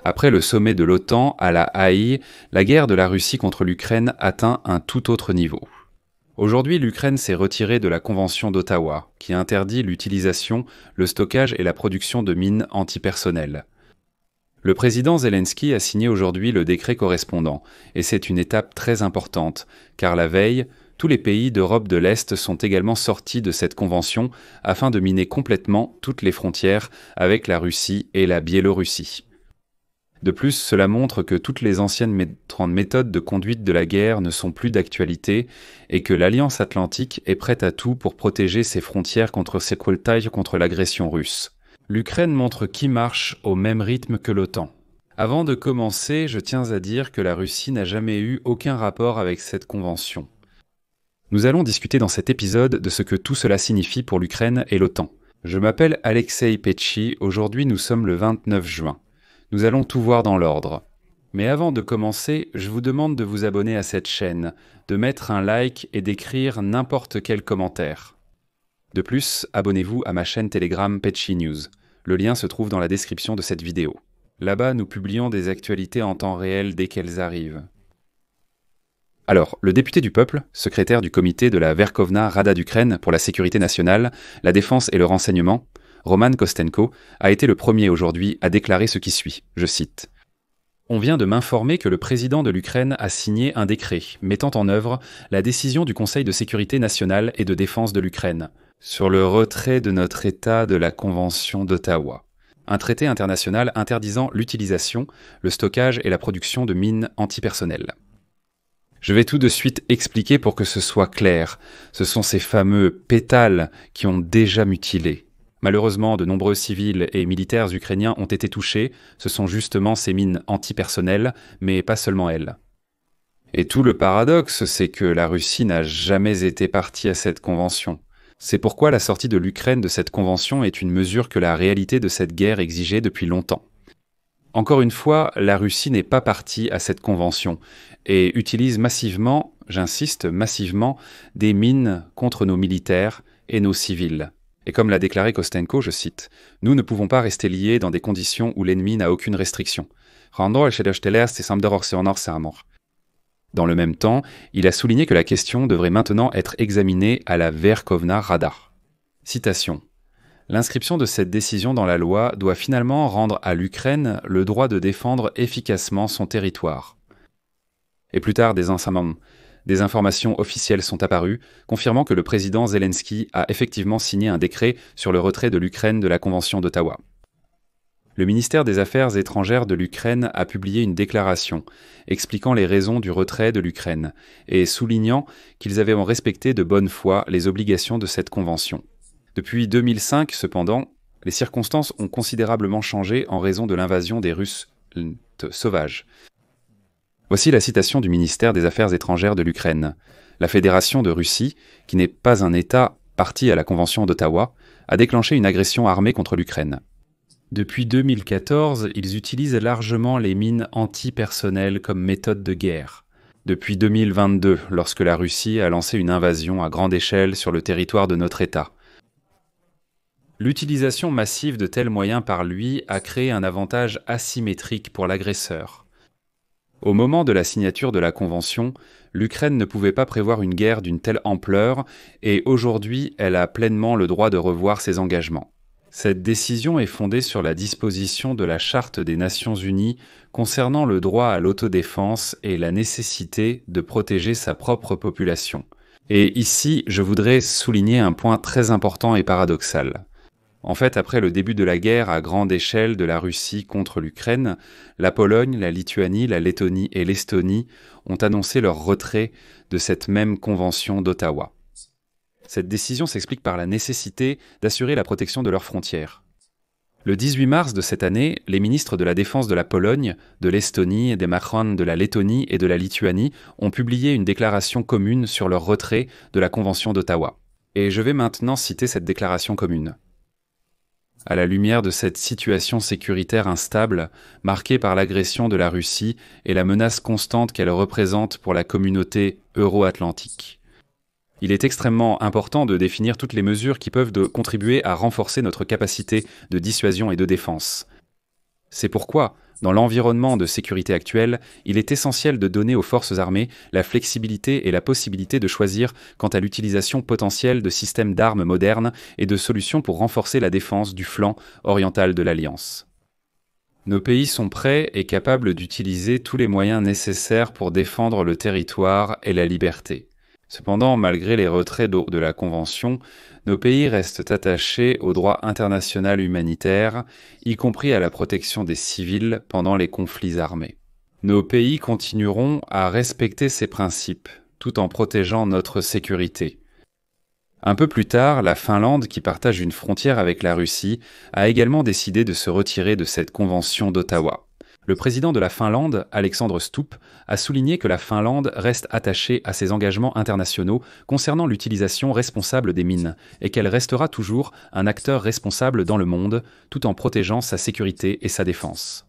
Après le sommet de l'OTAN à La Haye, la guerre de la Russie contre l'Ukraine atteint un tout autre niveau. Aujourd'hui, l'Ukraine s'est retirée de la Convention d'Ottawa, qui interdit l'utilisation, le stockage et la production de mines antipersonnelles. Le président Zelensky a signé aujourd'hui le décret correspondant, et c'est une étape très importante, car la veille, tous les pays d'Europe de l'Est sont également sortis de cette convention afin de miner complètement toutes les frontières avec la Russie et la Biélorussie. De plus, cela montre que toutes les anciennes méthodes de conduite de la guerre ne sont plus d'actualité et que l'Alliance Atlantique est prête à tout pour protéger ses frontières contre l'agression russe. L'Ukraine montre qui marche au même rythme que l'OTAN. Avant de commencer, je tiens à dire que la Russie n'a jamais eu aucun rapport avec cette convention. Nous allons discuter dans cet épisode de ce que tout cela signifie pour l'Ukraine et l'OTAN. Je m'appelle Alexei Petchi, aujourd'hui nous sommes le 29 juin. Nous allons tout voir dans l'ordre. Mais avant de commencer, je vous demande de vous abonner à cette chaîne, de mettre un like et d'écrire n'importe quel commentaire. De plus, abonnez-vous à ma chaîne Telegram Petchi News. Le lien se trouve dans la description de cette vidéo. Là-bas, nous publions des actualités en temps réel dès qu'elles arrivent. Alors, le député du peuple, secrétaire du comité de la Verkhovna Rada d'Ukraine pour la sécurité nationale, la défense et le renseignement, Roman Kostenko, a été le premier aujourd'hui à déclarer ce qui suit, je cite. « On vient de m'informer que le président de l'Ukraine a signé un décret mettant en œuvre la décision du Conseil de sécurité nationale et de défense de l'Ukraine sur le retrait de notre État de la Convention d'Ottawa, un traité international interdisant l'utilisation, le stockage et la production de mines antipersonnelles. Je vais tout de suite expliquer pour que ce soit clair. Ce sont ces fameux pétales qui ont déjà mutilé. Malheureusement, de nombreux civils et militaires ukrainiens ont été touchés. Ce sont justement ces mines antipersonnelles, mais pas seulement elles. Et tout le paradoxe, c'est que la Russie n'a jamais été partie à cette convention. C'est pourquoi la sortie de l'Ukraine de cette convention est une mesure que la réalité de cette guerre exigeait depuis longtemps. Encore une fois, la Russie n'est pas partie à cette convention et utilise massivement, j'insiste massivement, des mines contre nos militaires et nos civils. Et comme l'a déclaré Kostenko, je cite, « Nous ne pouvons pas rester liés dans des conditions où l'ennemi n'a aucune restriction. » Dans le même temps, il a souligné que la question devrait maintenant être examinée à la Verkhovna Rada. Citation. L'inscription de cette décision dans la loi doit finalement rendre à l'Ukraine le droit de défendre efficacement son territoire. Et plus tard, des informations officielles sont apparues, confirmant que le président Zelensky a effectivement signé un décret sur le retrait de l'Ukraine de la Convention d'Ottawa. Le ministère des Affaires étrangères de l'Ukraine a publié une déclaration expliquant les raisons du retrait de l'Ukraine et soulignant qu'ils avaient respecté de bonne foi les obligations de cette convention. Depuis 2005, cependant, les circonstances ont considérablement changé en raison de l'invasion des Russes sauvages. Voici la citation du ministère des Affaires étrangères de l'Ukraine. La Fédération de Russie, qui n'est pas un État parti à la Convention d'Ottawa, a déclenché une agression armée contre l'Ukraine. Depuis 2014, ils utilisent largement les mines antipersonnelles comme méthode de guerre. Depuis 2022, lorsque la Russie a lancé une invasion à grande échelle sur le territoire de notre État. L'utilisation massive de tels moyens par lui a créé un avantage asymétrique pour l'agresseur. Au moment de la signature de la Convention, l'Ukraine ne pouvait pas prévoir une guerre d'une telle ampleur et aujourd'hui, elle a pleinement le droit de revoir ses engagements. Cette décision est fondée sur la disposition de la Charte des Nations Unies concernant le droit à l'autodéfense et la nécessité de protéger sa propre population. Et ici, je voudrais souligner un point très important et paradoxal. En fait, après le début de la guerre à grande échelle de la Russie contre l'Ukraine, la Pologne, la Lituanie, la Lettonie et l'Estonie ont annoncé leur retrait de cette même convention d'Ottawa. Cette décision s'explique par la nécessité d'assurer la protection de leurs frontières. Le 18 mars de cette année, les ministres de la Défense de la Pologne, de l'Estonie, des Macron de la Lettonie et de la Lituanie ont publié une déclaration commune sur leur retrait de la Convention d'Ottawa. Et je vais maintenant citer cette déclaration commune. À la lumière de cette situation sécuritaire instable, marquée par l'agression de la Russie et la menace constante qu'elle représente pour la communauté euro-atlantique, il est extrêmement important de définir toutes les mesures qui peuvent contribuer à renforcer notre capacité de dissuasion et de défense. C'est pourquoi, Dans l'environnement de sécurité actuel, il est essentiel de donner aux forces armées la flexibilité et la possibilité de choisir quant à l'utilisation potentielle de systèmes d'armes modernes et de solutions pour renforcer la défense du flanc oriental de l'Alliance. Nos pays sont prêts et capables d'utiliser tous les moyens nécessaires pour défendre le territoire et la liberté. Cependant, malgré les retraits de la Convention, nos pays restent attachés au droit international humanitaire, y compris à la protection des civils pendant les conflits armés. Nos pays continueront à respecter ces principes, tout en protégeant notre sécurité. Un peu plus tard, la Finlande, qui partage une frontière avec la Russie, a également décidé de se retirer de cette convention d'Ottawa. Le président de la Finlande, Alexandre Stubb, a souligné que la Finlande reste attachée à ses engagements internationaux concernant l'utilisation responsable des mines et qu'elle restera toujours un acteur responsable dans le monde, tout en protégeant sa sécurité et sa défense.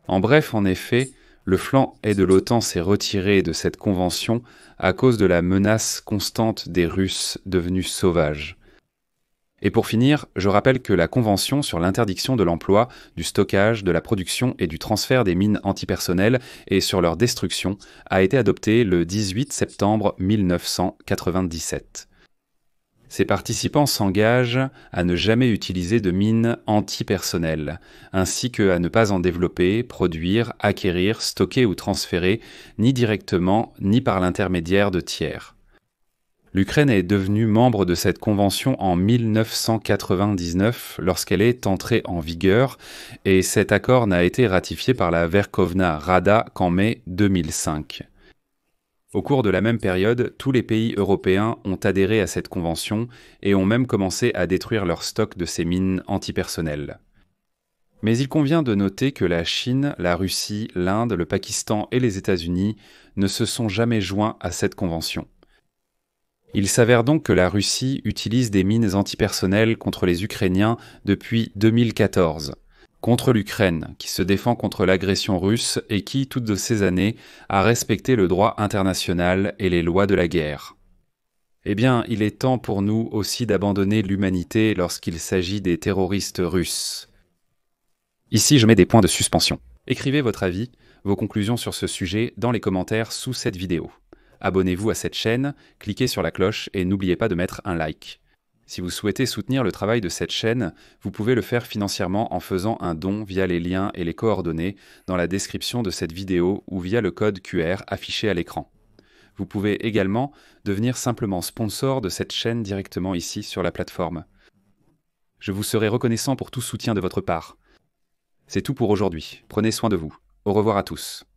En bref, en effet, le flanc est de l'OTAN s'est retiré de cette convention à cause de la menace constante des Russes devenus sauvages. Et pour finir, je rappelle que la Convention sur l'interdiction de l'emploi, du stockage, de la production et du transfert des mines antipersonnelles et sur leur destruction a été adoptée le 18 septembre 1997. Ses participants s'engagent à ne jamais utiliser de mines antipersonnelles, ainsi qu'à ne pas en développer, produire, acquérir, stocker ou transférer, ni directement ni par l'intermédiaire de tiers. L'Ukraine est devenue membre de cette convention en 1999 lorsqu'elle est entrée en vigueur et cet accord n'a été ratifié par la Verkhovna Rada qu'en mai 2005. Au cours de la même période, tous les pays européens ont adhéré à cette convention et ont même commencé à détruire leurs stocks de ces mines antipersonnelles. Mais il convient de noter que la Chine, la Russie, l'Inde, le Pakistan et les États-Unis ne se sont jamais joints à cette convention. Il s'avère donc que la Russie utilise des mines antipersonnelles contre les Ukrainiens depuis 2014, contre l'Ukraine, qui se défend contre l'agression russe et qui, toutes ces années, a respecté le droit international et les lois de la guerre. Eh bien, il est temps pour nous aussi d'abandonner l'humanité lorsqu'il s'agit des terroristes russes. Ici, je mets des points de suspension. Écrivez votre avis, vos conclusions sur ce sujet dans les commentaires sous cette vidéo. Abonnez-vous à cette chaîne, cliquez sur la cloche et n'oubliez pas de mettre un like. Si vous souhaitez soutenir le travail de cette chaîne, vous pouvez le faire financièrement en faisant un don via les liens et les coordonnées dans la description de cette vidéo ou via le code QR affiché à l'écran. Vous pouvez également devenir simplement sponsor de cette chaîne directement ici sur la plateforme. Je vous serai reconnaissant pour tout soutien de votre part. C'est tout pour aujourd'hui. Prenez soin de vous. Au revoir à tous.